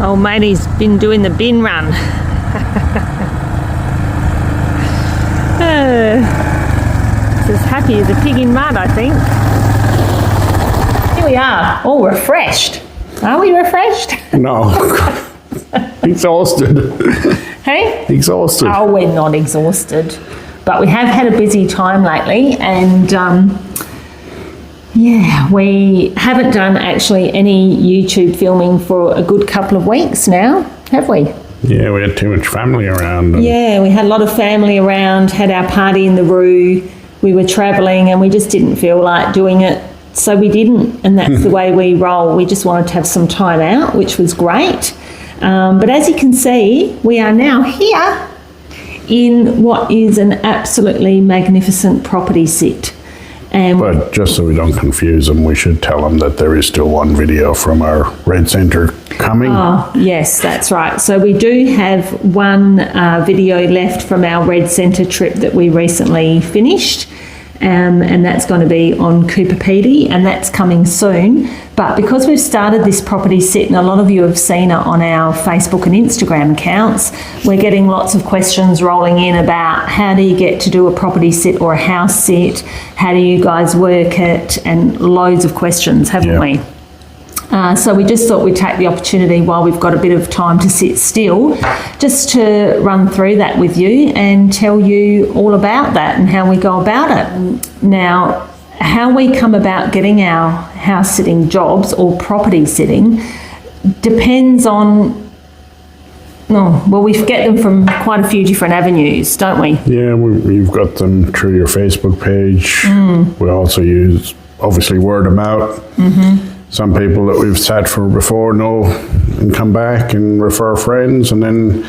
Old matey's been doing the bin run. It's as happy as a pig in mud, I think. Here we are, all refreshed. Are we refreshed? No. Exhausted. Hey? Exhausted. Oh, we're not exhausted. But we have had a busy time lately, and yeah, we haven't done actually any YouTube filming for a good couple of weeks now, have we? Yeah, we had too much family around. Yeah, we had a lot of family around, had our party in the Roo, we were travelling, and we just didn't feel like doing it, so we didn't, and that's the way we roll. We just wanted to have some time out, which was great. But as you can see, we are now here in what is an absolutely magnificent property sit. But just so we don't confuse them, we should tell them that there is still one video from our Red Centre coming. Oh, yes, that's right. So we do have one video left from our Red Centre trip that we recently finished. And that's going to be on Cooper Pedy, and that's coming soon. But because we've started this property sit, and a lot of you have seen it on our Facebook and Instagram accounts, we're getting lots of questions rolling in about how do you get to do a property sit or a house sit, how do you guys work it, and loads of questions, haven't we? So we just thought we'd take the opportunity while we've got a bit of time to sit still, just to run through that with you and tell you all about that and how we go about it. Now, how we come about getting our house sitting jobs or property sitting depends on, well, we get them from quite a few different avenues, don't we? Yeah, we've got them through your Facebook page. We also use, obviously, word of mouth. Some people that we've sat for before know and come back and refer friends. And then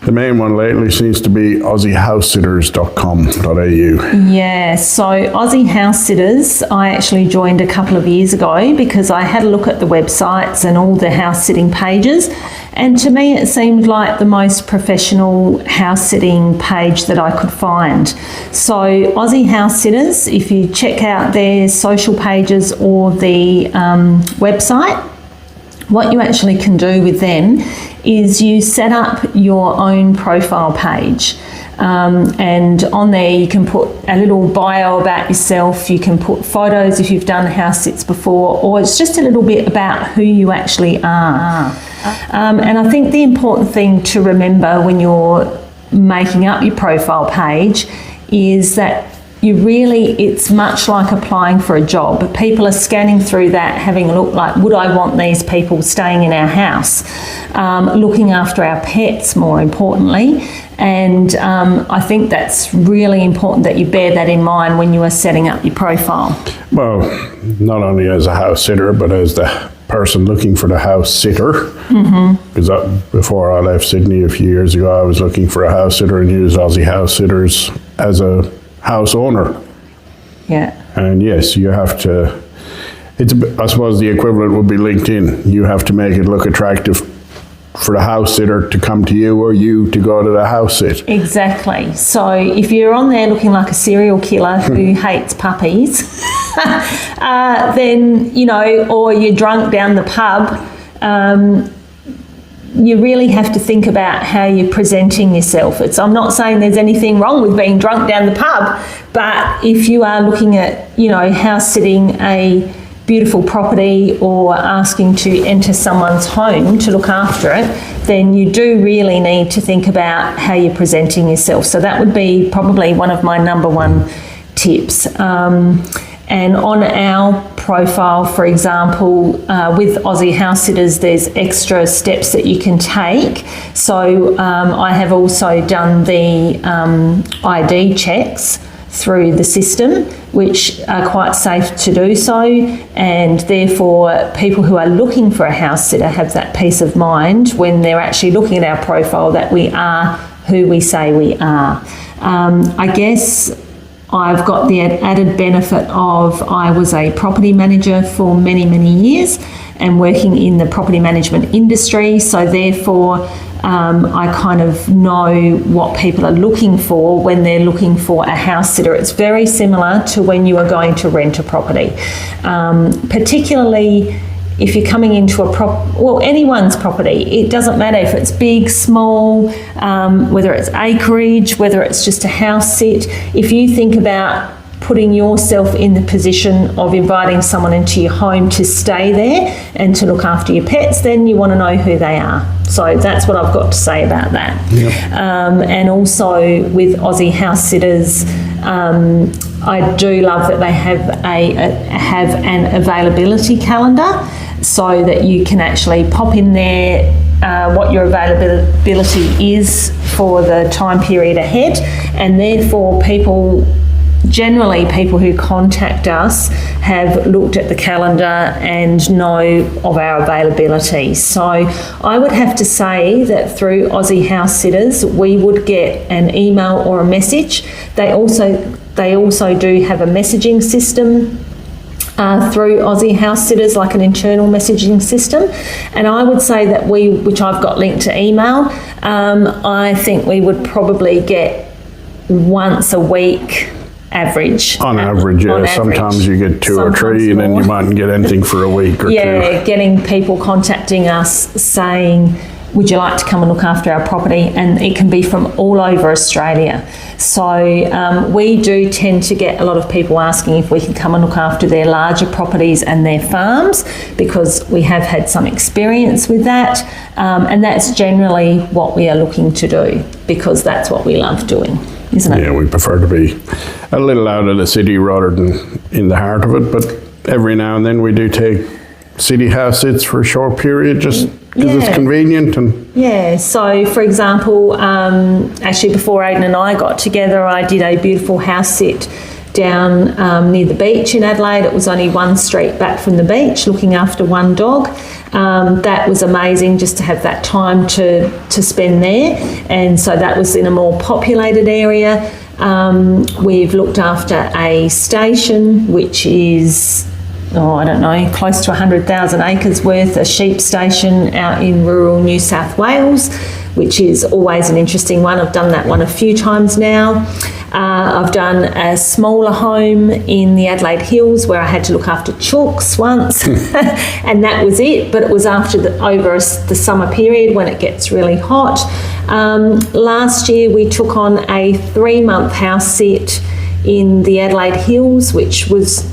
the main one lately seems to be aussiehousitters.com.au. Yeah, so Aussie House Sitters, I actually joined a couple of years ago because I had a look at the websites and all the house sitting pages. And to me, it seemed like the most professional house sitting page that I could find. So Aussie House Sitters, if you check out their social pages or the website, what you actually can do with them is you set up your own profile page. And on there you can put a little bio about yourself, you can put photos if you've done house sits before, or it's just a little bit about who you actually are. And I think the important thing to remember when you're making up your profile page is that it's much like applying for a job. People are scanning through that, having a look like, would I want these people staying in our house? Looking after our pets, more importantly. And I think that's really important that you bear that in mind when you are setting up your profile. Well, not only as a house sitter, but as the person looking for the house sitter. Because before I left Sydney a few years ago, I was looking for a house sitter and used Aussie House Sitters as a house owner. Yeah. And yes, you have to, I suppose the equivalent would be LinkedIn. You have to make it look attractive for the house sitter to come to you or you to go to the house sit. Exactly. So if you're on there looking like a serial killer who hates puppies, then, or you're drunk down the pub, you really have to think about how you're presenting yourself. I'm not saying there's anything wrong with being drunk down the pub, but if you are looking at, house sitting a beautiful property or asking to enter someone's home to look after it, then you do really need to think about how you're presenting yourself. So that would be probably one of my number one tips. And on our profile, for example, with Aussie House Sitters, there's extra steps that you can take. So I have also done the ID checks through the system, which are quite safe to do so, and therefore people who are looking for a house sitter have that peace of mind when they're actually looking at our profile that we are who we say we are. I guess I've got the added benefit of I was a property manager for many, many years and working in the property management industry, so therefore I kind of know what people are looking for when they're looking for a house sitter. It's very similar to when you are going to rent a property, particularly if you're coming into anyone's property, it doesn't matter if it's big, small, whether it's acreage, whether it's just a house sit. If you think about putting yourself in the position of inviting someone into your home to stay there and to look after your pets, then you want to know who they are. So that's what I've got to say about that. Yep. And also with Aussie house sitters, I do love that they have an availability calendar, so that you can actually pop in there what your availability is for the time period ahead, and therefore generally people who contact us have looked at the calendar and know of our availability. So I would have to say that through Aussie House Sitters, we would get an email or a message. They also do have a messaging system through Aussie House Sitters, like an internal messaging system. And I would say that which I've got linked to email, I think we would probably get once a week average. On average, yeah. Sometimes you get two or three, and then you mightn't get anything for a week or two. Yeah, getting people contacting us saying, would you like to come and look after our property? And it can be from all over Australia. So we do tend to get a lot of people asking if we can come and look after their larger properties and their farms, because we have had some experience with that. And that's generally what we are looking to do, because that's what we love doing, isn't it? Yeah, we prefer to be a little out of the city rather than in the heart of it. But every now and then we do take city house sits for a short period, just because it's convenient. And so for example, actually before Aidan and I got together, I did a beautiful house sit down near the beach in Adelaide. It was only one street back from the beach, looking after one dog. That was amazing, just to have that time to spend there. And so that was in a more populated area. We've looked after a station which is, I don't know, close to 100,000 acres worth, a sheep station out in rural New South Wales, which is always an interesting one. I've done that one a few times now. I've done a smaller home in the Adelaide Hills where I had to look after chooks once, and that was it. But it was over the summer period when it gets really hot. Last year we took on a 3-month house sit in the Adelaide Hills, which was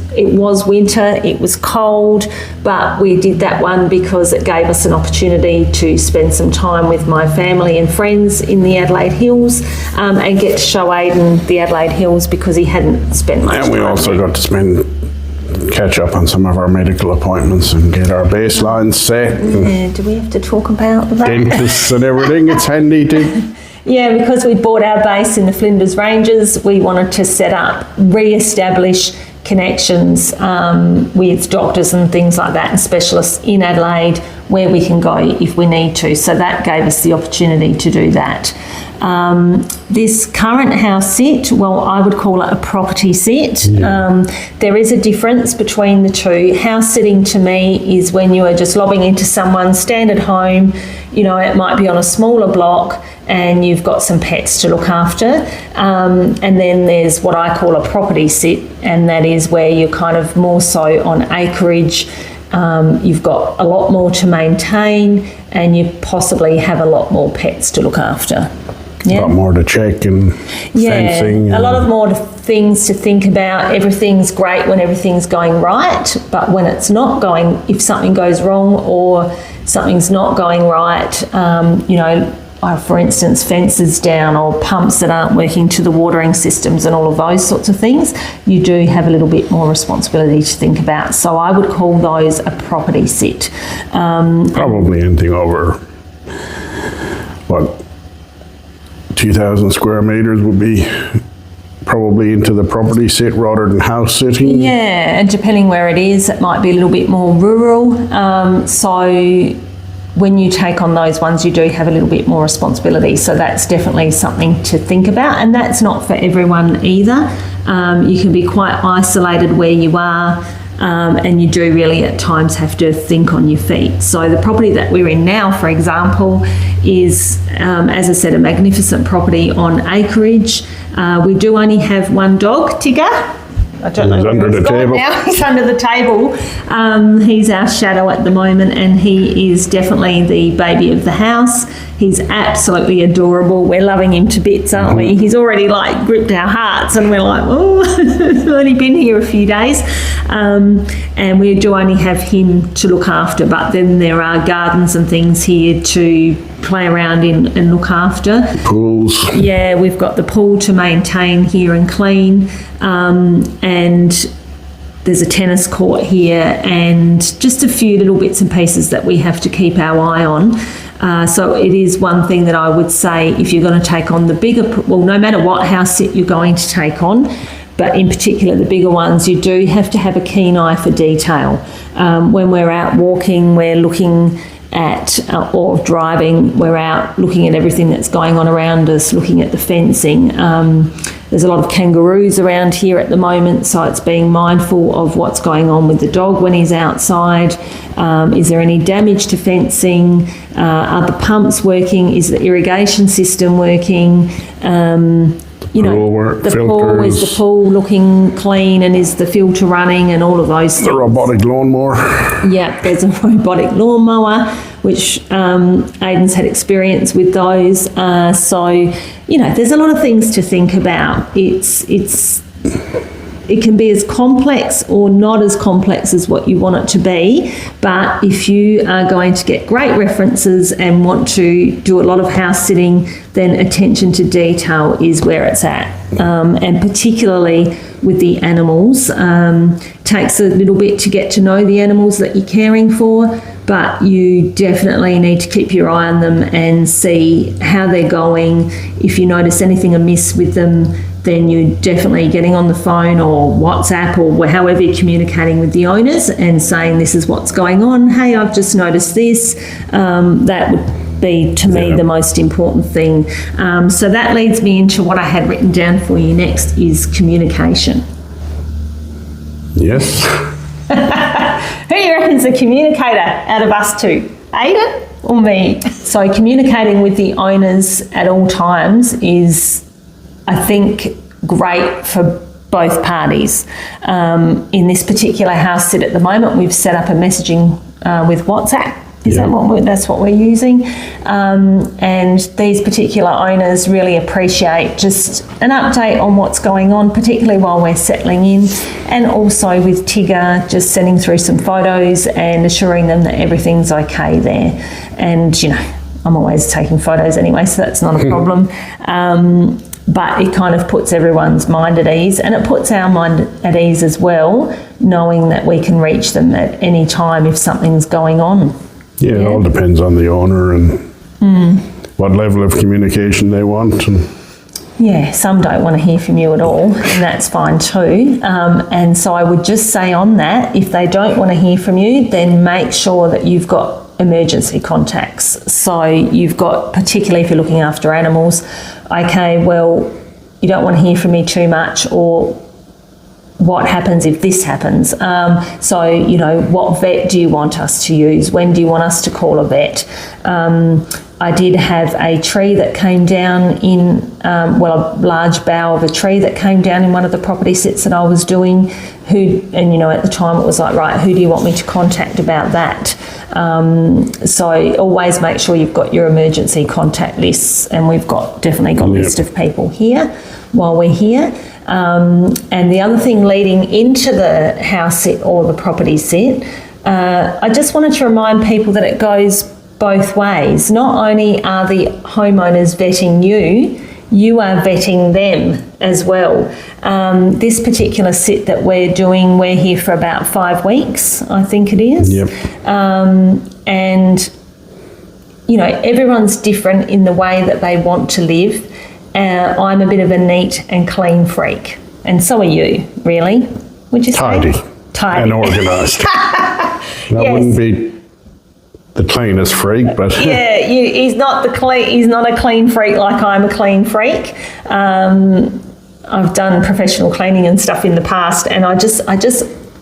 winter, it was cold, but we did that one because it gave us an opportunity to spend some time with my family and friends in the Adelaide Hills, and get to show Aidan the Adelaide Hills, because he hadn't spent much time. And we also got to catch up on some of our medical appointments and get our baselines set. Yeah, do we have to talk about that? Dentists and everything, it's handy to... Yeah, because we bought our base in the Flinders Ranges, we wanted to set up, re-establish connections with doctors and things like that, and specialists in Adelaide where we can go if we need to. So that gave us the opportunity to do that. This current house sit, well, I would call it a property sit. Yeah. There is a difference between the two. House sitting to me is when you are just lobbing into someone's standard home. You know, it might be on a smaller block and you've got some pets to look after. And then there's what I call a property sit, and that is where you're kind of more so on acreage. You've got a lot more to maintain, and you possibly have a lot more pets to look after. Yeah. A lot more to check and fencing. A lot of more things to think about. Everything's great when everything's going right, but when it's not going, if something goes wrong or something's not going right, you know, for instance, fences down or pumps that aren't working to the watering systems and all of those sorts of things, you do have a little bit more responsibility to think about. So I would call those a property sit. Probably anything over, 2,000 square metres would be probably into the property sit rather than house sitting. Yeah, and depending where it is, it might be a little bit more rural. So when you take on those ones, you do have a little bit more responsibility. So that's definitely something to think about, and that's not for everyone either. You can be quite isolated where you are, and you do really at times have to think on your feet. So the property that we're in now, for example, is, as I said, a magnificent property on acreage. We do only have one dog, Tigger. I don't know. He's under the table. Now. He's under the table. He's our shadow at the moment, and he is definitely the baby of the house. He's absolutely adorable. We're loving him to bits, aren't we? He's already like gripped our hearts, and we're like, oh, he's only been here a few days. And we do only have him to look after, but then there are gardens and things here to play around in and look after. Pools. Yeah, we've got the pool to maintain here and clean, and there's a tennis court here, and just a few little bits and pieces that we have to keep our eye on. So it is one thing that I would say, if you're going to take on the bigger, well, no matter what house sit you're going to take on, but in particular the bigger ones, you do have to have a keen eye for detail. When we're out walking, we're looking at, or driving, we're out looking at everything that's going on around us, looking at the fencing. There's a lot of kangaroos around here at the moment, so it's being mindful of what's going on with the dog when he's outside. Is there any damage to fencing? Are the pumps working? Is the irrigation system working? You know, the pool, is the pool looking clean, and is the filter running, and all of those things. The robotic lawnmower. Yeah, there's a robotic lawnmower, which Aidan's had experience with those. So, you know, there's a lot of things to think about. It can be as complex or not as complex as what you want it to be, but if you are going to get great references and want to do a lot of house sitting, then attention to detail is where it's at. And particularly with the animals, takes a little bit to get to know the animals that you're caring for, but you definitely need to keep your eye on them and see how they're going. If you notice anything amiss with them, then you're definitely getting on the phone or WhatsApp or however you're communicating with the owners and saying, this is what's going on. Hey, I've just noticed this. That would be, to me, the most important thing. So that leads me into what I had written down for you next is communication. Yes. Who do you reckon's the communicator out of us two? Aidan or me? So communicating with the owners at all times is, I think, great for both parties. In this particular house sit at the moment, we've set up a messaging with WhatsApp. That's what we're using. And these particular owners really appreciate just an update on what's going on, particularly while we're settling in, and also with Tigger, just sending through some photos and assuring them that everything's okay there. And, you know, I'm always taking photos anyway, so that's not a problem. But it kind of puts everyone's mind at ease, and it puts our mind at ease as well, knowing that we can reach them at any time if something's going on. Yeah, it all depends on the owner and what level of communication they want. And yeah, some don't want to hear from you at all, and that's fine too. And so I would just say on that, if they don't want to hear from you, then make sure that you've got emergency contacts. So you've got, particularly if you're looking after animals, okay, well, you don't want to hear from me too much, or what happens if this happens? So, you know, what vet do you want us to use? When do you want us to call a vet? I did have a tree that came down in, a large bough of a tree that came down in one of the property sits that I was doing, and you know, at the time it was like, right, who do you want me to contact about that? So always make sure you've got your emergency contact lists, and we've definitely got a list of people here while we're here. And the other thing leading into the house sit or the property sit, I just wanted to remind people that it goes both ways. Not only are the homeowners vetting you, you are vetting them as well. This particular sit that we're doing, we're here for about 5 weeks, I think it is. Yep. And, you know, everyone's different in the way that they want to live. I'm a bit of a neat and clean freak, and so are you, really. Would you say? Tidy. And organised. That wouldn't be the cleanest freak, but yeah, he's not a clean freak like I'm a clean freak. I've done professional cleaning and stuff in the past, and I just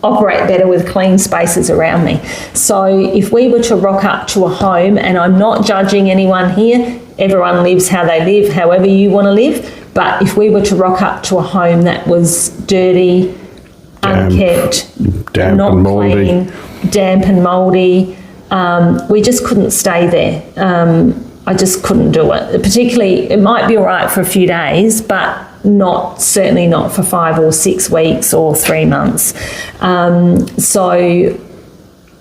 operate better with clean spaces around me. So if we were to rock up to a home, and I'm not judging anyone here, everyone lives how they live, however you want to live, but if we were to rock up to a home that was dirty, unkept, damp not and mouldy. clean, damp and mouldy. We just couldn't stay there. I just couldn't do it. Particularly, it might be all right for a few days, but certainly not for 5 or 6 weeks or 3 months. So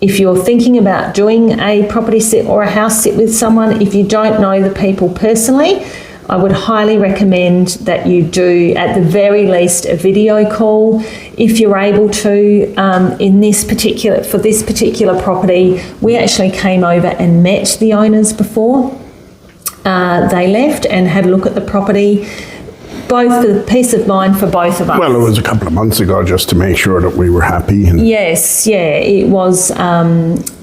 if you're thinking about doing a property sit or a house sit with someone, if you don't know the people personally, I would highly recommend that you do, at the very least, a video call. If you're able to, for this particular property, we actually came over and met the owners before they left and had a look at the property, both for the peace of mind for both of us. Well, it was a couple of months ago, just to make sure that we were happy. And yes, yeah, it was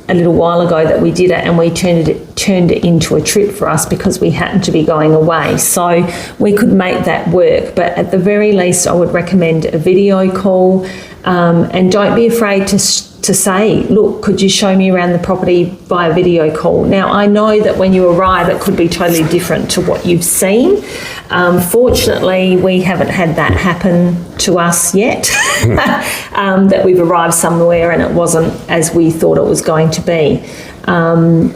a little while ago that we did it, and we turned it into a trip for us because we happened to be going away. So we could make that work, but at the very least I would recommend a video call, and don't be afraid to say, look, could you show me around the property via video call? Now, I know that when you arrive it could be totally different to what you've seen. Fortunately, we haven't had that happen to us yet, that we've arrived somewhere and it wasn't as we thought it was going to be.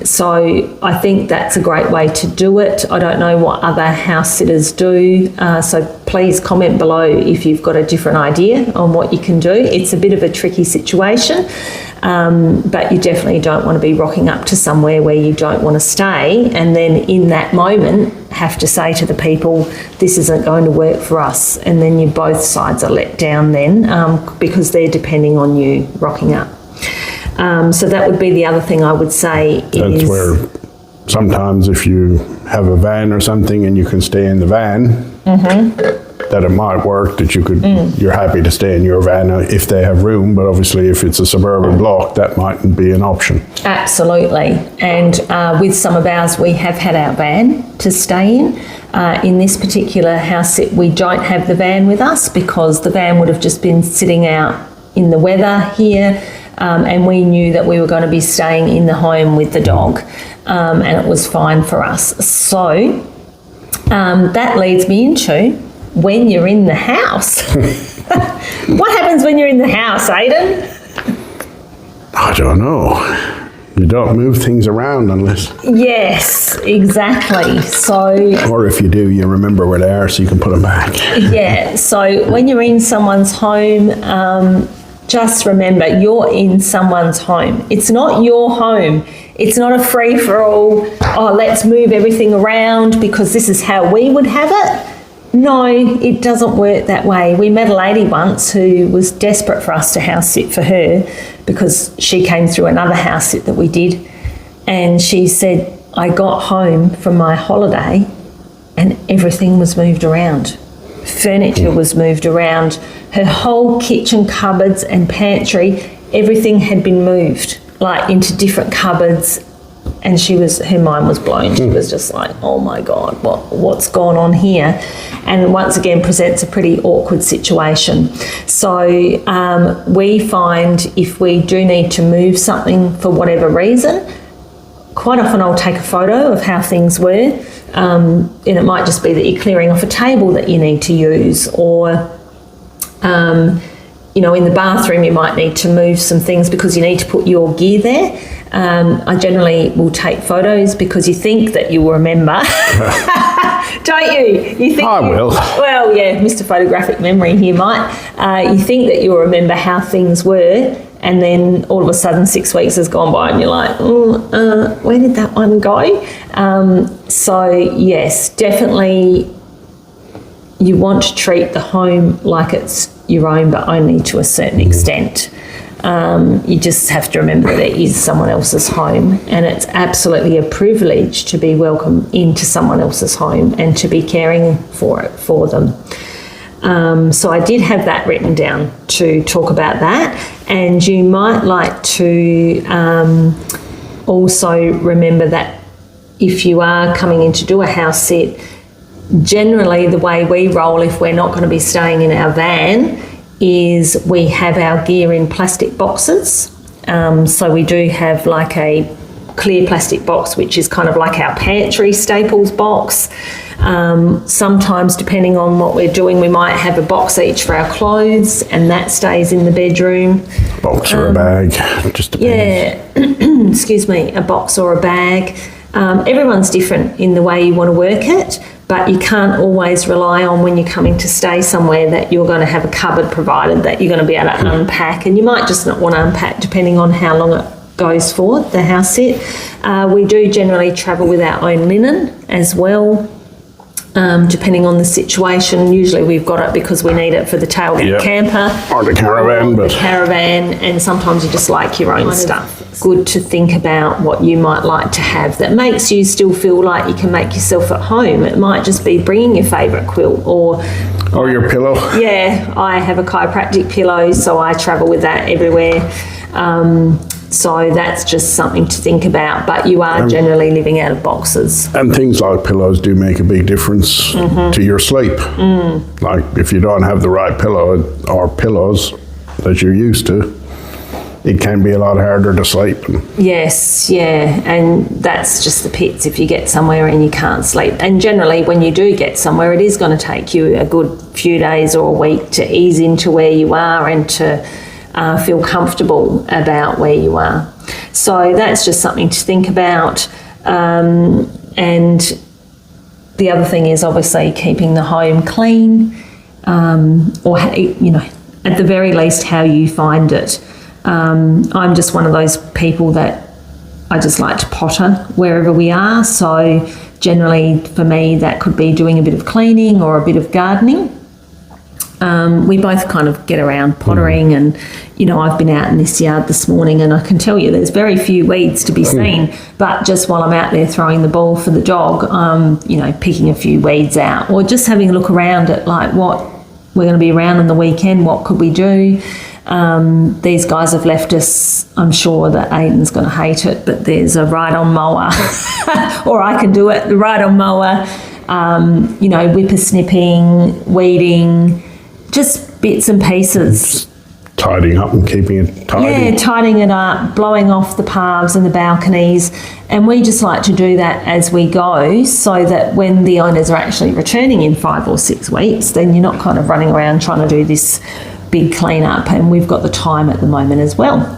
So I think that's a great way to do it. I don't know what other house sitters do, so please comment below if you've got a different idea on what you can do. It's a bit of a tricky situation, but you definitely don't want to be rocking up to somewhere where you don't want to stay and then in that moment have to say to the people, this isn't going to work for us, and then both sides are let down then, because they're depending on you rocking up. So that would be the other thing I would say. That's where sometimes if you have a van or something and you can stay in the van, that it might work, that you could, you're happy to stay in your van if they have room, but obviously if it's a suburban block, that mightn't be an option. Absolutely. And with some of ours, we have had our van to stay in. In this particular house sit, we don't have the van with us because the van would have just been sitting out in the weather here. And we knew that we were going to be staying in the home with the dog, and it was fine for us. So that leads me into when you're in the house. What happens when you're in the house, Aidan? I don't know. You don't move things around unless... Yes, exactly. So... Or if you do, you remember where they are so you can put them back. Yeah, so when you're in someone's home... just remember, you're in someone's home. It's not your home. It's not a free-for-all, oh, let's move everything around because this is how we would have it. No, it doesn't work that way. We met a lady once who was desperate for us to house sit for her because she came through another house sit that we did, and she said, I got home from my holiday and everything was moved around. Furniture was moved around. Her whole kitchen cupboards and pantry, everything had been moved, like into different cupboards, and her mind was blown. She was just like, oh my God, what's gone on here? And once again presents a pretty awkward situation. So we find if we do need to move something for whatever reason, quite often I'll take a photo of how things were, and it might just be that you're clearing off a table that you need to use, or you know, in the bathroom you might need to move some things because you need to put your gear there. I generally will take photos because you think that you will remember. Don't you? You think I will. Well, yeah, Mr. Photographic Memory here might. You think that you'll remember how things were, and then all of a sudden 6 weeks has gone by and you're like, where did that one go? So yes, definitely you want to treat the home like it's your own, but only to a certain extent. You just have to remember that it is someone else's home, and it's absolutely a privilege to be welcome into someone else's home and to be caring for it for them. So I did have that written down to talk about that, and you might like to also remember that if you are coming in to do a house sit, generally the way we roll if we're not going to be staying in our van is we have our gear in plastic boxes. So we do have like a clear plastic box, which is kind of like our pantry staples box. Sometimes, depending on what we're doing, we might have a box each for our clothes, and that stays in the bedroom. Box or a bag, just depends. Yeah, excuse me, a box or a bag. Everyone's different in the way you want to work it, but you can't always rely on when you're coming to stay somewhere that you're going to have a cupboard provided that you're going to be able to unpack, and you might just not want to unpack depending on how long it goes for, the house sit. We do generally travel with our own linen as well. Depending on the situation, usually we've got it because we need it for the tailgate camper or the caravan, and sometimes you just like your own stuff. Good to think about what you might like to have that makes you still feel like you can make yourself at home. It might just be bringing your favourite quilt or your pillow. Yeah, I have a chiropractic pillow, so I travel with that everywhere. So that's just something to think about, but you are generally living out of boxes. And things like pillows do make a big difference to your sleep. Like if you don't have the right pillow or pillows that you're used to, it can be a lot harder to sleep. Yes, yeah, and that's just the pits if you get somewhere and you can't sleep. And generally when you do get somewhere, it is going to take you a good few days or a week to ease into where you are and to feel comfortable about where you are. So that's just something to think about. And the other thing is obviously keeping the home clean, or, you know, at the very least how you find it. I'm just one of those people that I just like to potter wherever we are. So generally for me that could be doing a bit of cleaning or a bit of gardening. We both kind of get around pottering, and you know, I've been out in this yard this morning and I can tell you there's very few weeds to be seen, but just while I'm out there throwing the ball for the dog, you know, picking a few weeds out or just having a look around at like what we're going to be around on the weekend, what could we do. These guys have left us, I'm sure that Aiden's going to hate it, but there's a ride-on mower or I can do it, the ride-on mower, you know, whippersnipping, weeding, just bits and pieces. Tidying up and keeping it tidy. Yeah, tidying it up, blowing off the paths and the balconies. And we just like to do that as we go so that when the owners are actually returning in 5 or 6 weeks, then you're not kind of running around trying to do this big clean up. And we've got the time at the moment as well.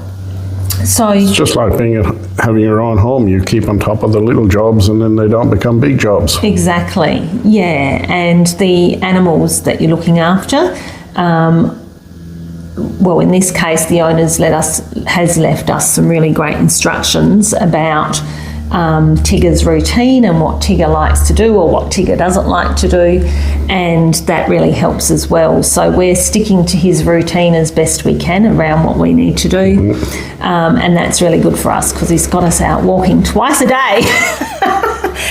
So it's just like having your own home. You keep on top of the little jobs and then they don't become big jobs. Exactly, yeah. And the animals that you're looking after, well, in this case, the owners has left us some really great instructions about Tigger's routine and what Tigger likes to do or what Tigger doesn't like to do, and that really helps as well. So we're sticking to his routine as best we can around what we need to do, and that's really good for us because he's got us out walking twice a day.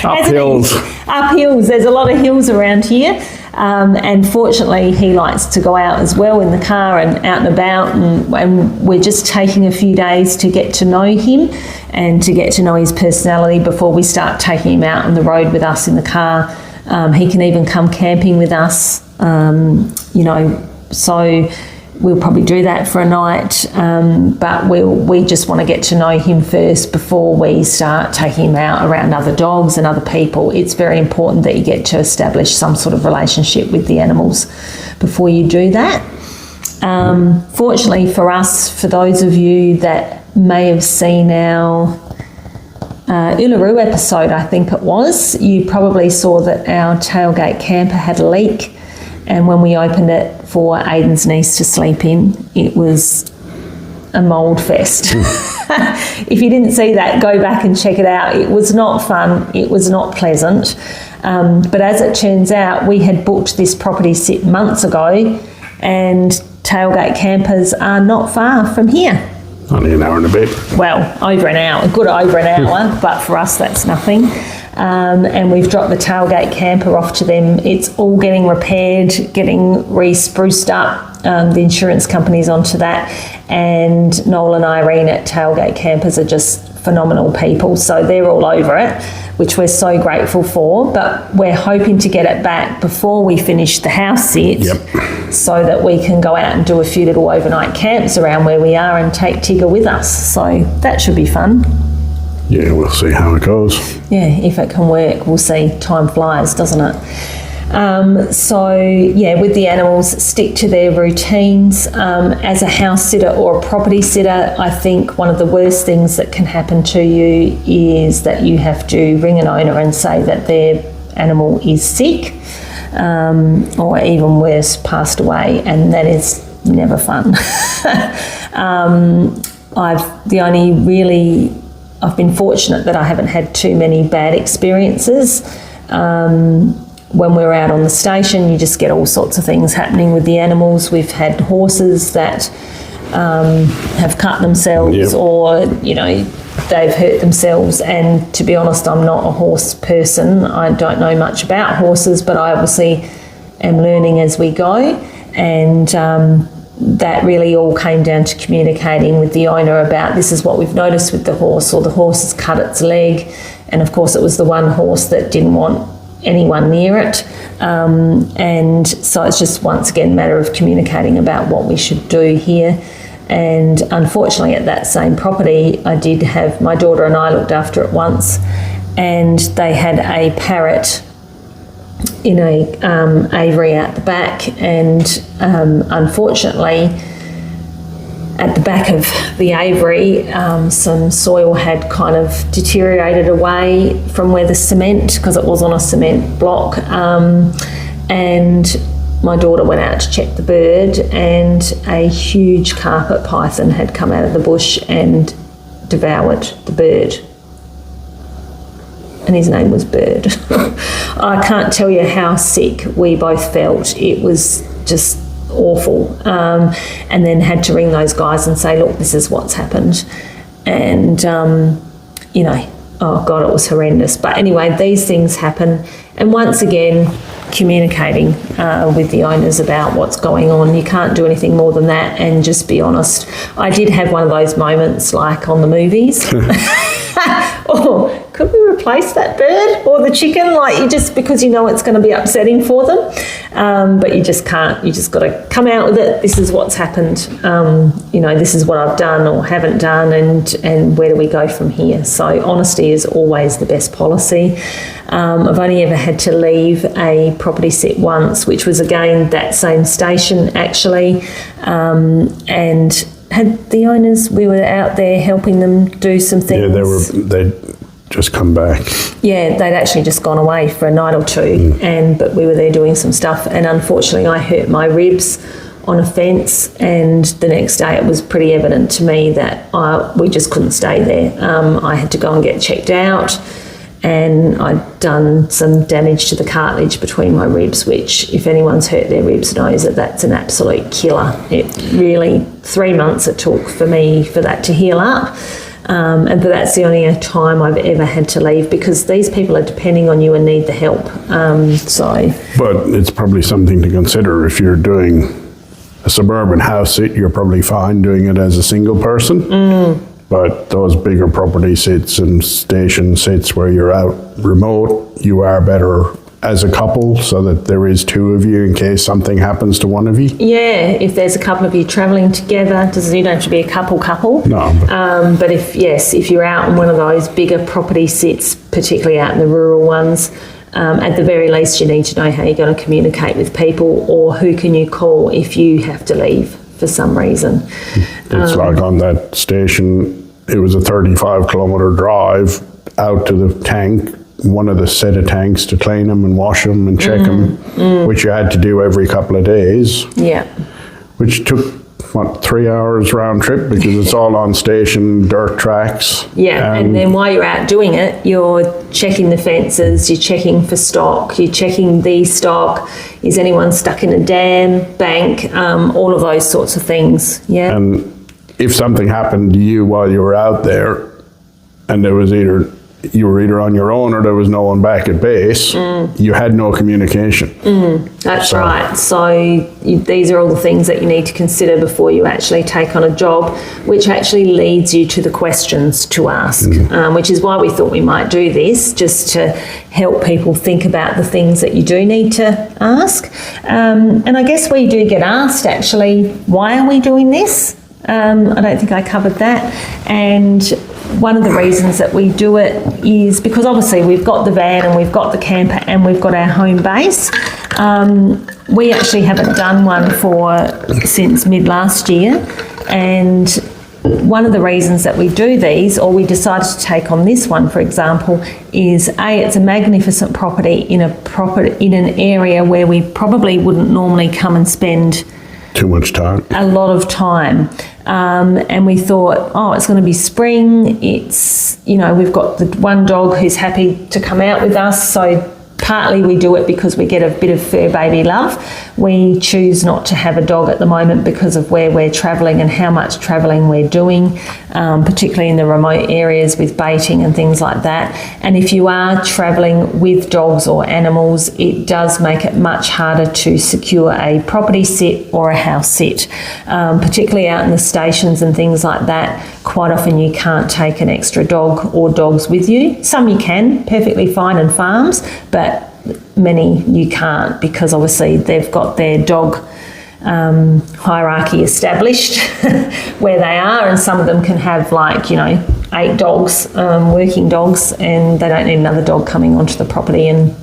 Up hills. Up hills. There's a lot of hills around here. And fortunately he likes to go out as well in the car and out and about, and we're just taking a few days to get to know him and to get to know his personality before we start taking him out on the road with us in the car. He can even come camping with us, you know, so we'll probably do that for a night, but we just want to get to know him first before we start taking him out around other dogs and other people. It's very important that you get to establish some sort of relationship with the animals before you do that. Fortunately for us, for those of you that may have seen our Uluru episode, I think it was, you probably saw that our tailgate camper had a leak. And when we opened it for Aiden's niece to sleep in, it was a mould fest. If you didn't see that, go back and check it out. It was not fun. It was not pleasant. But as it turns out, we had booked this property sit months ago, and tailgate campers are not far from here. Only an hour and a bit. Well, over an hour, a good over an hour, but for us that's nothing. And we've dropped the tailgate camper off to them. It's all getting repaired, getting re-spruced up. The insurance company's onto that. And Noel and Irene at Tailgate Campers are just phenomenal people. So they're all over it, which we're so grateful for. But we're hoping to get it back before we finish the house sit, so that we can go out and do a few little overnight camps around where we are and take Tigger with us. So that should be fun. Yeah, we'll see how it goes. Yeah, if it can work, we'll see. Time flies, doesn't it? So yeah, with the animals, stick to their routines. As a house sitter or a property sitter, I think one of the worst things that can happen to you is that you have to ring an owner and say that their animal is sick, or even worse, passed away, and that is never fun. I've been fortunate that I haven't had too many bad experiences. When we're out on the station, you just get all sorts of things happening with the animals. We've had horses that have cut themselves, Yep. or, you know, they've hurt themselves. And to be honest, I'm not a horse person. I don't know much about horses, but I obviously am learning as we go. And that really all came down to communicating with the owner about, this is what we've noticed with the horse, or the horse has cut its leg. And of course, it was the one horse that didn't want anyone near it. And so it's just, once again, a matter of communicating about what we should do here. And unfortunately, at that same property, I did have, my daughter and I looked after it once, and they had a parrot in a aviary out the back, and unfortunately at the back of the aviary, some soil had kind of deteriorated away from where the cement, because it was on a cement block, and my daughter went out to check the bird, and a huge carpet python had come out of the bush and devoured the bird. And his name was Bird. I can't tell you how sick we both felt. It was just awful. And then had to ring those guys and say, look, this is what's happened. And, you know, oh God, it was horrendous. But anyway, these things happen. And once again, communicating with the owners about what's going on. You can't do anything more than that, and just be honest. I did have one of those moments like on the movies. Oh, could we replace that bird or the chicken? Like, you just, because you know it's going to be upsetting for them, but you just can't. You just got to come out with it. This is what's happened. You know, this is what I've done or haven't done, and where do we go from here? So honesty is always the best policy. I've only ever had to leave a property sit once, which was again that same station actually, and had the owners, we were out there helping them do some things. Yeah, they'd just come back. Yeah, they'd actually just gone away for a night or two, but we were there doing some stuff, and unfortunately I hurt my ribs on a fence, and the next day it was pretty evident to me that we just couldn't stay there. I had to go and get checked out, and I'd done some damage to the cartilage between my ribs, which, if anyone's hurt their ribs, knows that that's an absolute killer. It really, 3 months it took for me for that to heal up. But that's the only time I've ever had to leave, because these people are depending on you and need the help. But it's probably something to consider. If you're doing a suburban house sit, you're probably fine doing it as a single person. But those bigger property sits and station sits where you're out remote, you are better as a couple, so that there is two of you in case something happens to one of you. Yeah, if there's a couple of you travelling together, you don't have to be a couple. No. But if you're out on one of those bigger property sits, particularly out in the rural ones, at the very least you need to know how you're going to communicate with people, or who can you call if you have to leave for some reason. It's like on that station, it was a 35-kilometre drive out to the tank, one of the set of tanks, to clean them and wash them and check them, which you had to do every couple of days. Yeah. Which took, 3 hours round trip, because it's all on station dirt tracks. Yeah, and then while you're out doing it, you're checking the fences, you're checking for stock, you're checking the stock, is anyone stuck in a dam, bank, all of those sorts of things, yeah. And if something happened to you while you were out there, and there was you were either on your own or there was no one back at base, you had no communication. That's right. So these are all the things that you need to consider before you actually take on a job, which actually leads you to the questions to ask, which is why we thought we might do this, just to help people think about the things that you do need to ask. And I guess we do get asked, actually, why are we doing this? I don't think I covered that. And one of the reasons that we do it is because obviously we've got the van and we've got the camper and we've got our home base. We actually haven't done one since mid last year, and one of the reasons that we do these, or we decided to take on this one, for example, is it's a magnificent property in an area where we probably wouldn't normally come and spend too much time. A lot of time. And we thought, it's going to be spring. It's, we've got the one dog who's happy to come out with us. So partly we do it because we get a bit of fur baby love. We choose not to have a dog at the moment because of where we're travelling and how much travelling we're doing, particularly in the remote areas with baiting and things like that. And if you are travelling with dogs or animals, it does make it much harder to secure a property sit or a house sit, particularly out in the stations and things like that. Quite often you can't take an extra dog or dogs with you. Some you can, perfectly fine in farms, but many you can't, because obviously they've got their dog hierarchy established where they are, and some of them can have 8 dogs, working dogs, and they don't need another dog coming onto the property and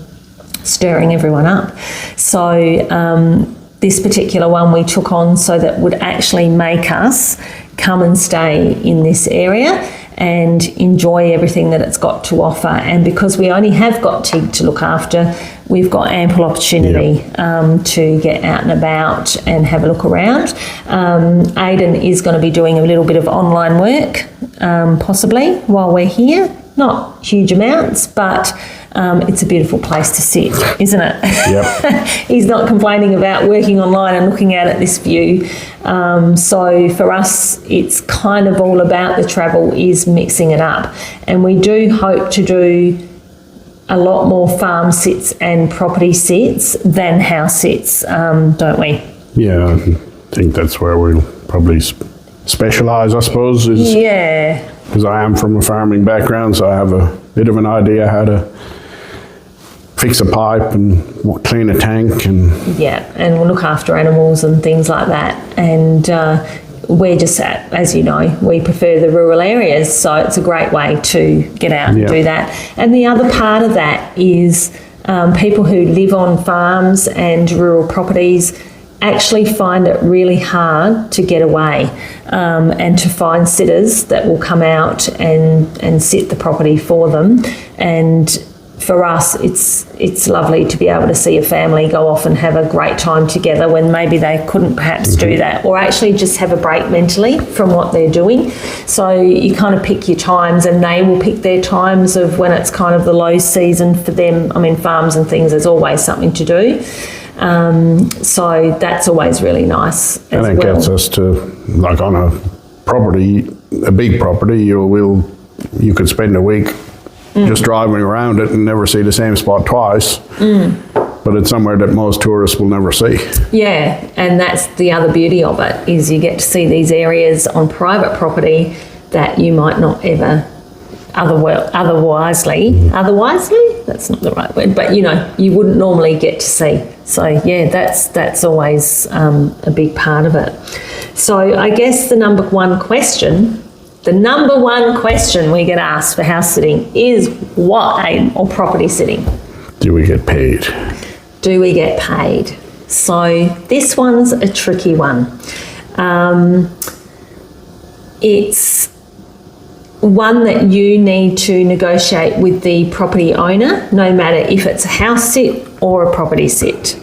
stirring everyone up. So this particular one we took on so that would actually make us come and stay in this area and enjoy everything that it's got to offer. And because we only have got Tig to look after, we've got ample opportunity to get out and about and have a look around. Aidan is going to be doing a little bit of online work, possibly, while we're here. Not huge amounts, but it's a beautiful place to sit, isn't it? Yep. He's not complaining about working online and looking out at this view. So for us, it's kind of all about the travel is mixing it up. And we do hope to do a lot more farm sits and property sits than house sits, don't we? Yeah, I think that's where we'll probably specialise, I suppose. Yeah. Because I am from a farming background, so I have a bit of an idea how to fix a pipe and clean a tank. And we'll look after animals and things like that. And we're just, as you know, we prefer the rural areas, so it's a great way to get out and do that. And the other part of that is people who live on farms and rural properties actually find it really hard to get away and to find sitters that will come out and sit the property for them. And for us, it's lovely to be able to see a family go off and have a great time together when maybe they couldn't perhaps do that, or actually just have a break mentally from what they're doing. So you kind of pick your times, and they will pick their times of when it's kind of the low season for them. I mean, farms and things, there's always something to do. So that's always really nice as well. And it gets us to, like on a property, a big property, you could spend a week just driving around it and never see the same spot twice. But it's somewhere that most tourists will never see. Yeah, and that's the other beauty of it, is you get to see these areas on private property that you might not ever otherwisely, that's not the right word, but you wouldn't normally get to see. So yeah, that's always a big part of it. So I guess the number one question we get asked for house sitting is or property sitting. Do we get paid? Do we get paid? So this one's a tricky one. It's one that you need to negotiate with the property owner, no matter if it's a house sit or a property sit.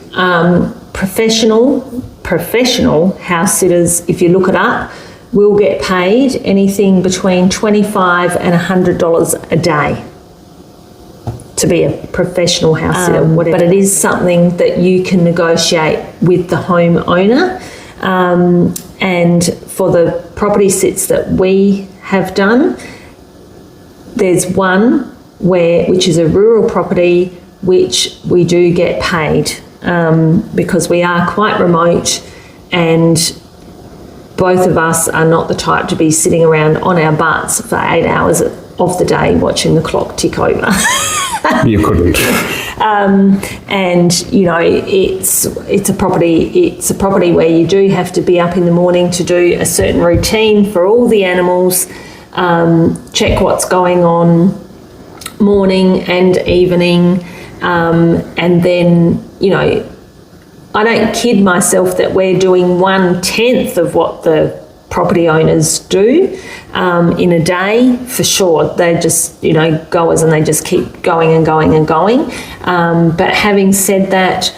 Professional house sitters, if you look it up, will get paid anything between $25 and $100 a day to be a professional house sitter, but it is something that you can negotiate with the home owner. And for the property sits that we have done, there's one which is a rural property, which we do get paid because we are quite remote, and both of us are not the type to be sitting around on our butts for 8 hours of the day watching the clock tick over. You couldn't. And it's a property where you do have to be up in the morning to do a certain routine for all the animals. check what's going on morning and evening, and then, you know, I don't kid myself that we're doing 1/10 of what the property owners do in a day, for sure. They're just, you know, goers, and they just keep going and going and going. But having said that,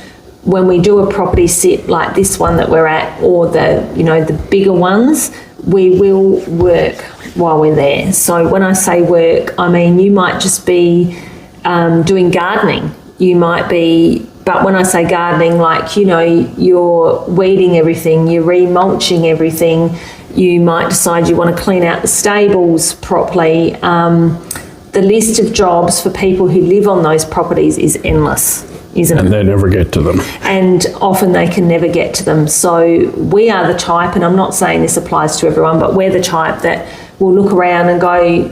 when we do a property sit like this one that we're at, or the, you know, the bigger ones, we will work while we're there. So when I say work, I mean you might just be doing gardening. You might be, but when I say gardening, like, you know, you're weeding everything, you're remulching everything. You might decide you want to clean out the stables properly. The list of jobs for people who live on those properties is endless, isn't it? And they never get to them. And often they can never get to them. So we are the type, and I'm not saying this applies to everyone, but we're the type that will look around and go,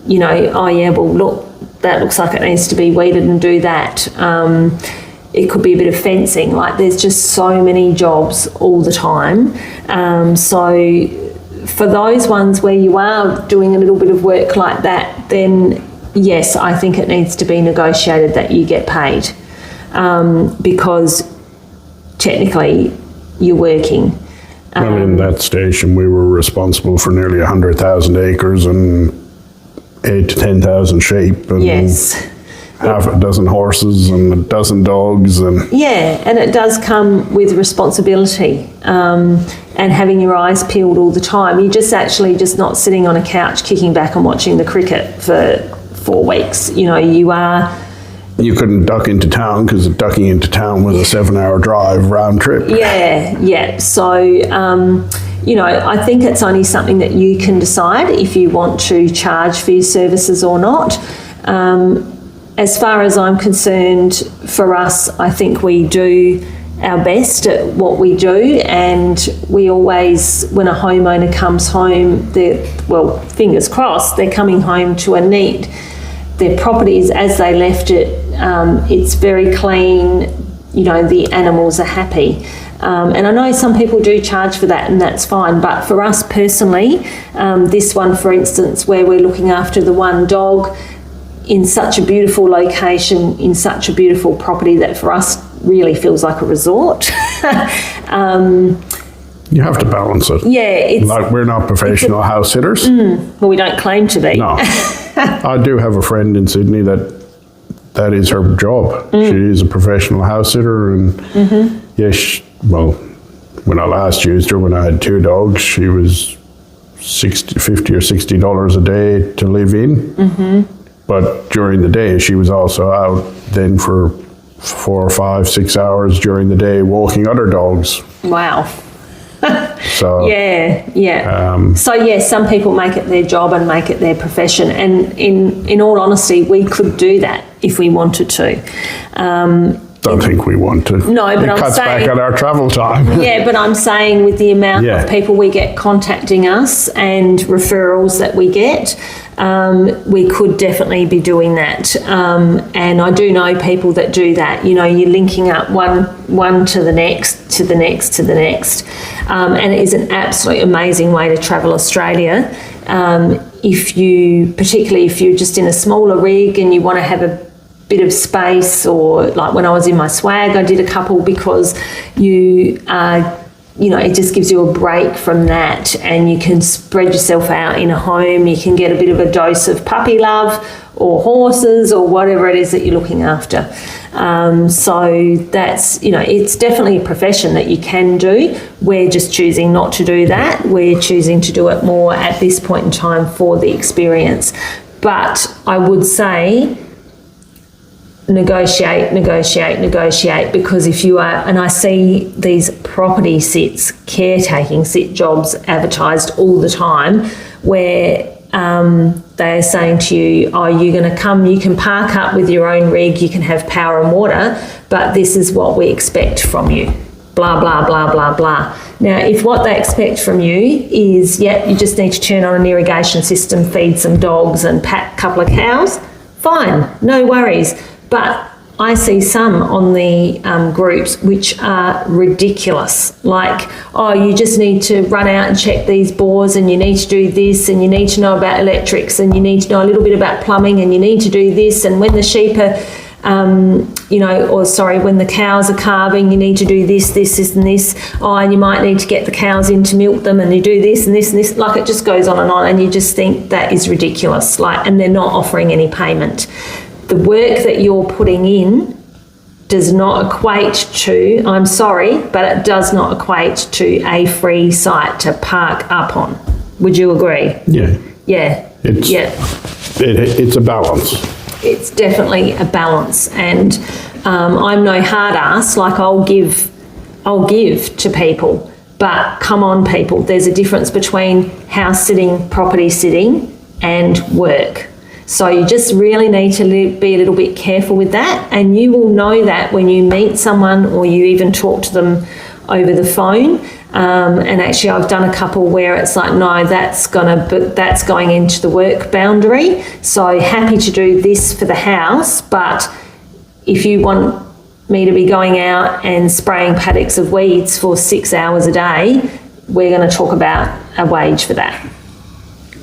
you know, oh yeah, well look, that looks like it needs to be weeded, and do that. It could be a bit of fencing. Like, there's just so many jobs all the time. So for those ones where you are doing a little bit of work like that, then yes, I think it needs to be negotiated that you get paid, because technically you're working. Well, in that station, we were responsible for nearly 100,000 acres and 8,000 to 10,000 sheep, and yes, half a dozen horses and a dozen dogs, and yeah, and it does come with responsibility, and having your eyes peeled all the time. You're just actually just not sitting on a couch kicking back and watching the cricket for 4 weeks. You know, you couldn't duck into town, because ducking into town was a 7-hour drive round trip. Yeah. So, you know, I think it's only something that you can decide if you want to charge for your services or not. As far as I'm concerned, for us, I think we do our best at what we do, and we always, when a homeowner comes home, well, fingers crossed, they're coming home to a neat, their properties as they left it, it's very clean, you know, the animals are happy. And I know some people do charge for that, and that's fine, but for us personally, this one, for instance, where we're looking after the one dog in such a beautiful location, in such a beautiful property that for us really feels like a resort. You have to balance it. Yeah, it's like, we're not professional house sitters. Well, we don't claim to be. No. I do have a friend in Sydney that is her job. She is a professional house sitter, and yes, well, when I last used her, when I had 2 dogs, she was $50 or $60 a day to live in. But during the day, she was also out then for 4 or 5, 6 hours during the day walking other dogs. Wow. So yeah. So yes, some people make it their job and make it their profession, and in all honesty, we could do that if we wanted to. Don't think we want to. No, but it cuts back on our travel time. Yeah, but I'm saying with the amount of people we get contacting us and referrals that we get, we could definitely be doing that. And I do know people that do that. You know, you're linking up one to the next, to the next, to the next. And it is an absolutely amazing way to travel Australia. Particularly if you're just in a smaller rig and you want to have a bit of space, or like when I was in my swag, I did a couple, because it just gives you a break from that, and you can spread yourself out in a home. You can get a bit of a dose of puppy love, or horses, or whatever it is that you're looking after. So that's, you know, it's definitely a profession that you can do. We're just choosing not to do that. We're choosing to do it more at this point in time for the experience. But I would say, negotiate, because if you are, and I see these property sits, caretaking sit jobs advertised all the time, where they're saying to you, oh, you're going to come, you can park up with your own rig, you can have power and water, but this is what we expect from you, blah, blah, blah, blah, blah. Now, if what they expect from you is, you just need to turn on an irrigation system, feed some dogs and pat a couple of cows, fine, no worries. But I see some on the groups which are ridiculous. Like, oh, you just need to run out and check these bores, and you need to do this, and you need to know about electrics, and you need to know a little bit about plumbing, and you need to do this, and when the sheep are, when the cows are calving, you need to do this, this, and this. Oh, and you might need to get the cows in to milk them, and you do this and this and this. Like, it just goes on, and you just think that is ridiculous. Like, and they're not offering any payment. The work that you're putting in does not equate to, I'm sorry, but it does not equate to a free site to park up on. Would you agree? Yeah. Yeah. It's a balance. It's definitely a balance, and I'm no hard ass. Like, I'll give to people, but come on, people, there's a difference between house sitting, property sitting, and work. So you just really need to be a little bit careful with that, and you will know that when you meet someone or you even talk to them over the phone. And actually, I've done a couple where it's like, no, that's going into the work boundary. So happy to do this for the house, but if you want me to be going out and spraying paddocks of weeds for 6 hours a day, we're going to talk about a wage for that.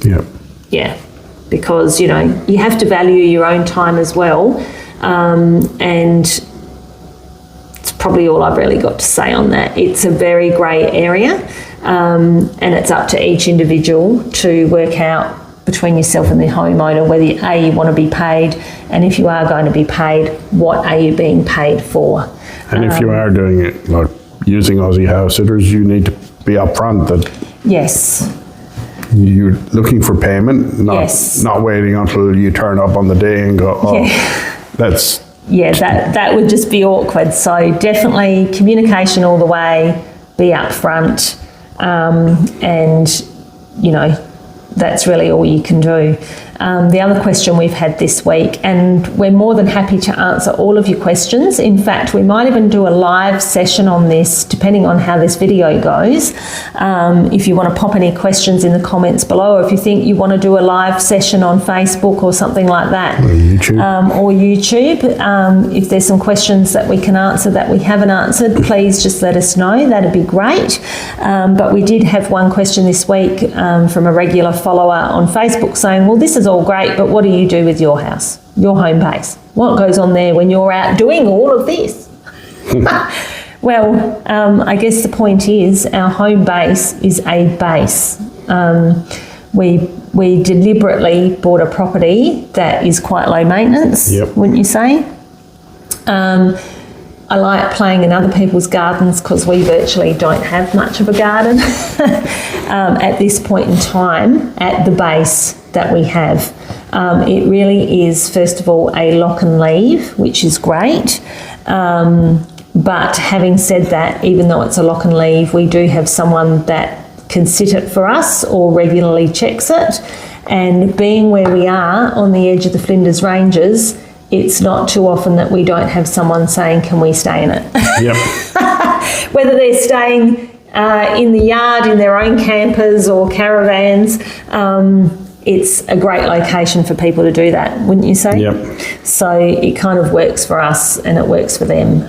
Yep. Yeah. Because, you have to value your own time as well. And it's probably all I've really got to say on that. It's a very grey area, and it's up to each individual to work out between yourself and the homeowner whether you want to be paid, and if you are going to be paid, what are you being paid for? And if you are doing it, like using Aussie house sitters, you need to be upfront that yes, you're looking for payment, not waiting until you turn up on the day and go, oh, that's... Yeah, that would just be awkward. So definitely communication all the way, be upfront, and, that's really all you can do. The other question we've had this week, and we're more than happy to answer all of your questions. In fact, we might even do a live session on this, depending on how this video goes. If you want to pop any questions in the comments below, or if you think you want to do a live session on Facebook or something like that. Or YouTube. If there's some questions that we can answer that we haven't answered, please just let us know. That'd be great. But we did have one question this week from a regular follower on Facebook saying, well, this is all great, but what do you do with your house, your home base? What goes on there when you're out doing all of this? Well, I guess the point is our home base is a base. We deliberately bought a property that is quite low maintenance, wouldn't you say? I like playing in other people's gardens because we virtually don't have much of a garden at this point in time at the base that we have. It really is, first of all, a lock and leave, which is great. But having said that, even though it's a lock and leave, we do have someone that can sit it for us or regularly checks it. And being where we are on the edge of the Flinders Ranges, it's not too often that we don't have someone saying, can we stay in it? Yep. Whether they're staying in the yard in their own campers or caravans, it's a great location for people to do that, wouldn't you say? Yep. So it kind of works for us and it works for them.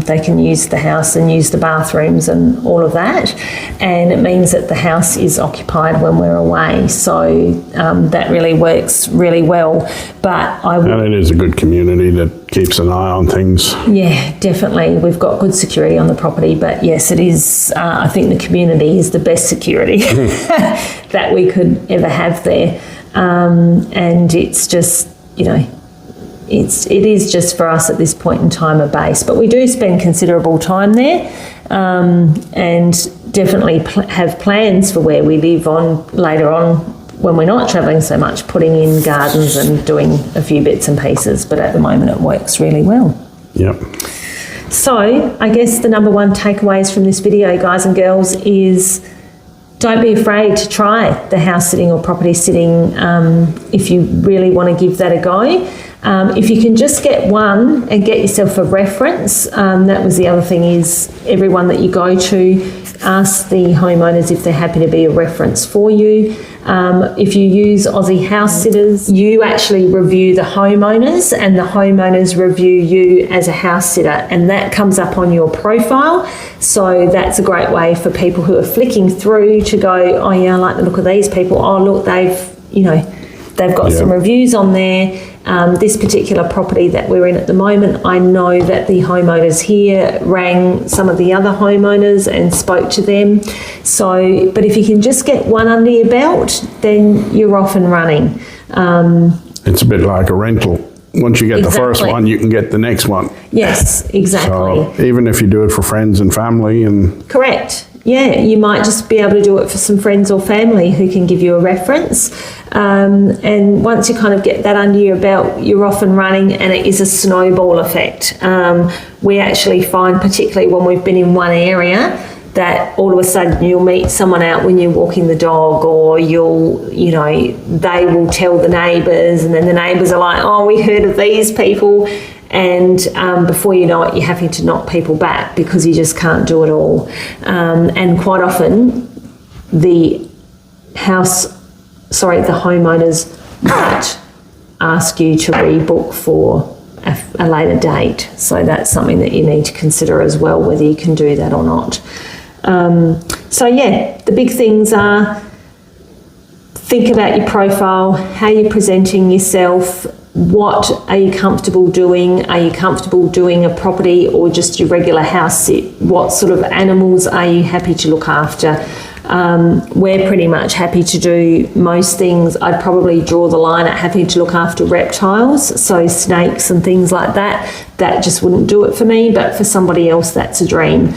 They can use the house and use the bathrooms and all of that. And it means that the house is occupied when we're away. So that really works really well. But and it is a good community that keeps an eye on things. Yeah, definitely. We've got good security on the property, but yes, it is. I think the community is the best security that we could ever have there. And it's just, it is just for us at this point in time a base. But we do spend considerable time there, and definitely have plans for where we live on later on when we're not travelling so much, putting in gardens and doing a few bits and pieces. But at the moment it works really well. Yep. So I guess the number one takeaways from this video, guys and girls, is don't be afraid to try the house sitting or property sitting if you really want to give that a go. If you can just get one and get yourself a reference, that was the other thing, is everyone that you go to, ask the homeowners if they're happy to be a reference for you. If you use Aussie House Sitters, you actually review the homeowners and the homeowners review you as a house sitter, and that comes up on your profile. So that's a great way for people who are flicking through to go, oh yeah, I like the look of these people. Oh look, they've got some reviews on there. This particular property that we're in at the moment, I know that the homeowners here rang some of the other homeowners and spoke to them. So, but if you can just get one under your belt, then you're off and running. It's a bit like a rental. Once you get the first one, you can get the next one. Yes, exactly. So even if you do it for friends and family and... Correct. Yeah, you might just be able to do it for some friends or family who can give you a reference. And once you kind of get that under your belt, you're off and running, and it is a snowball effect. We actually find, particularly when we've been in one area, that all of a sudden you'll meet someone out when you're walking the dog, or they will tell the neighbours, and then the neighbours are like, oh, we heard of these people. And before you know it, you're having to knock people back because you just can't do it all. And quite often the homeowners might ask you to rebook for a later date. So that's something that you need to consider as well, whether you can do that or not. So yeah, the big things are, think about your profile, how you're presenting yourself. What are you comfortable doing? Are you comfortable doing a property or just your regular house sit? What sort of animals are you happy to look after? We're pretty much happy to do most things. I'd probably draw the line at happy to look after reptiles, so snakes and things like that. That just wouldn't do it for me, but for somebody else, that's a dream.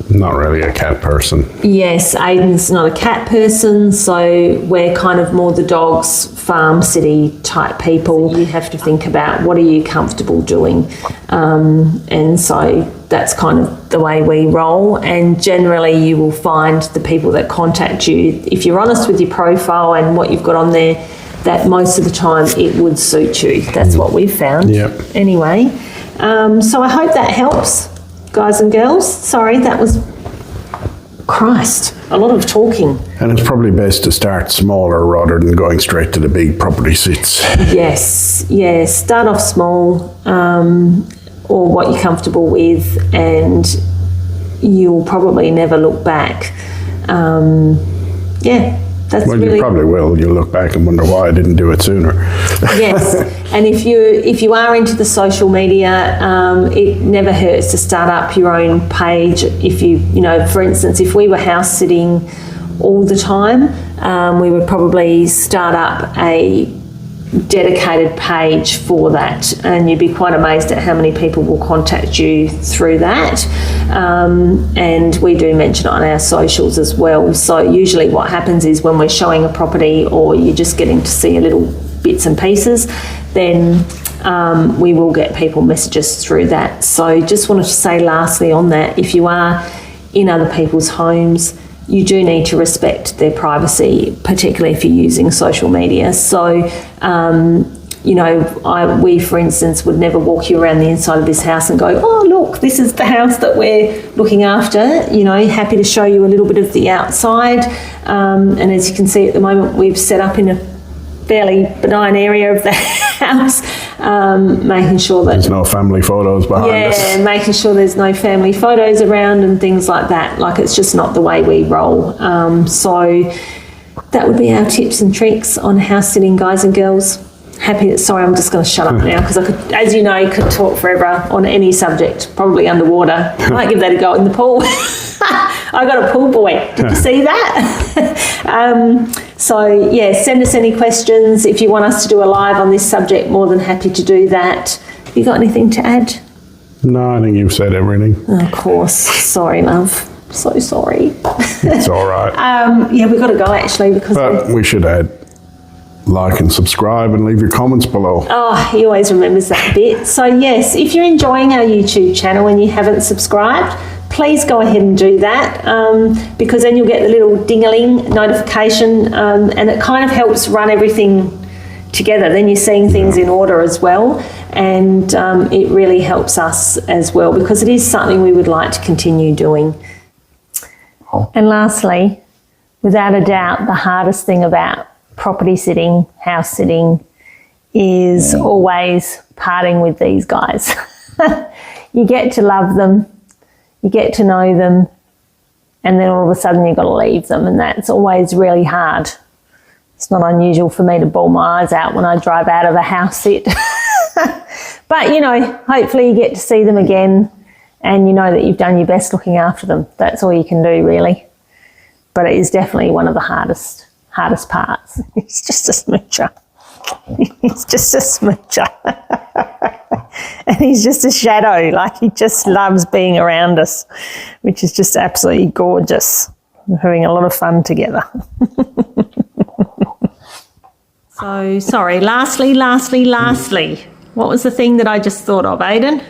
Not really a cat person. Yes, Aiden's not a cat person, so we're kind of more the dogs, farm city type people. You have to think about what are you comfortable doing, and so that's kind of the way we roll. And generally you will find the people that contact you, if you're honest with your profile and what you've got on there, that most of the time it would suit you. That's what we've found. Yep. Anyway, so I hope that helps, guys and girls. Sorry, that was, Christ, a lot of talking. And it's probably best to start smaller rather than going straight to the big property sits. Yes, yeah, start off small, or what you're comfortable with, and you'll probably never look back. Yeah, that's well, really... you probably will. You'll look back and wonder why I didn't do it sooner. Yes, and if you are into the social media, it never hurts to start up your own page. If you for instance, if we were house sitting all the time, we would probably start up a dedicated page for that, and you'd be quite amazed at how many people will contact you through that. And we do mention it on our socials as well. So usually what happens is when we're showing a property, or you're just getting to see a little bits and pieces, then we will get people messages through that. So just wanted to say lastly on that, if you are in other people's homes, you do need to respect their privacy, particularly if you're using social media. So, we, for instance, would never walk you around the inside of this house and go, oh, look, this is the house that we're looking after. Happy to show you a little bit of the outside. And as you can see at the moment, we've set up in a fairly benign area of the house, making sure that there's no family photos behind us. Yeah, making sure there's no family photos around and things like that. Like, it's just not the way we roll. So that would be our tips and tricks on house sitting, guys and girls. Sorry, I'm just going to shut up now, because I could, as you know, could talk forever on any subject, probably underwater. I might give that a go in the pool. I got a pool boy. Did you see that? So yeah, send us any questions. If you want us to do a live on this subject, more than happy to do that. Have you got anything to add? No, I think you've said everything. Of course. Sorry, love. So sorry. It's all right. Yeah, we've got to go actually, because... But we should add like and subscribe and leave your comments below. Oh, he always remembers that bit. So yes, if you're enjoying our YouTube channel and you haven't subscribed, please go ahead and do that, because then you'll get the little ding-a-ling notification, and it kind of helps run everything together, then you're seeing things in order as well, and it really helps us as well, because it is something we would like to continue doing. And lastly, without a doubt, the hardest thing about property sitting, house sitting, is always parting with these guys. You get to love them, you get to know them, and then all of a sudden you've got to leave them, and that's always really hard. It's not unusual for me to bawl my eyes out when I drive out of a house sit. But, you know, hopefully you get to see them again, and you know that you've done your best looking after them. That's all you can do, really. But it is definitely one of the hardest parts. It's just a smoocher. He's just a smoocher. And he's just a shadow. Like, he just loves being around us, which is just absolutely gorgeous. We're having a lot of fun together. So, sorry, lastly, what was the thing that I just thought of, Aidan?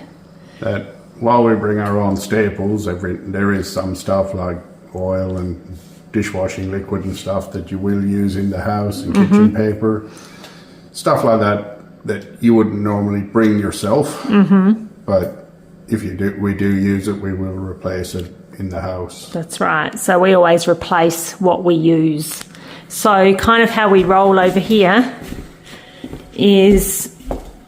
That while we bring our own staples, there is some stuff like oil and dishwashing liquid and stuff that you will use in the house, and kitchen paper, stuff like that you wouldn't normally bring yourself. But if we do use it, we will replace it in the house. That's right. So we always replace what we use. So kind of how we roll over here is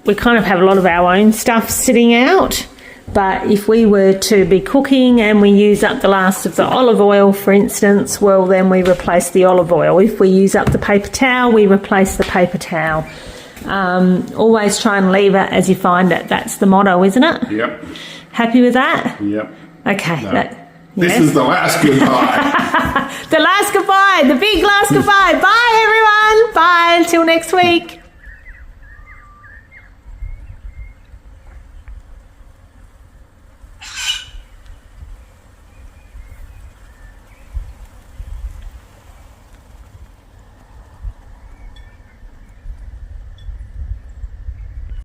we kind of have a lot of our own stuff sitting out. But if we were to be cooking and we use up the last of the olive oil, for instance, well, then we replace the olive oil. If we use up the paper towel, we replace the paper towel. Always try and leave it as you find it. That's the motto, isn't it? Yep. Happy with that? Yep. Okay. No. This is the last goodbye. The last goodbye, the big last goodbye. Bye, everyone. Bye until next week.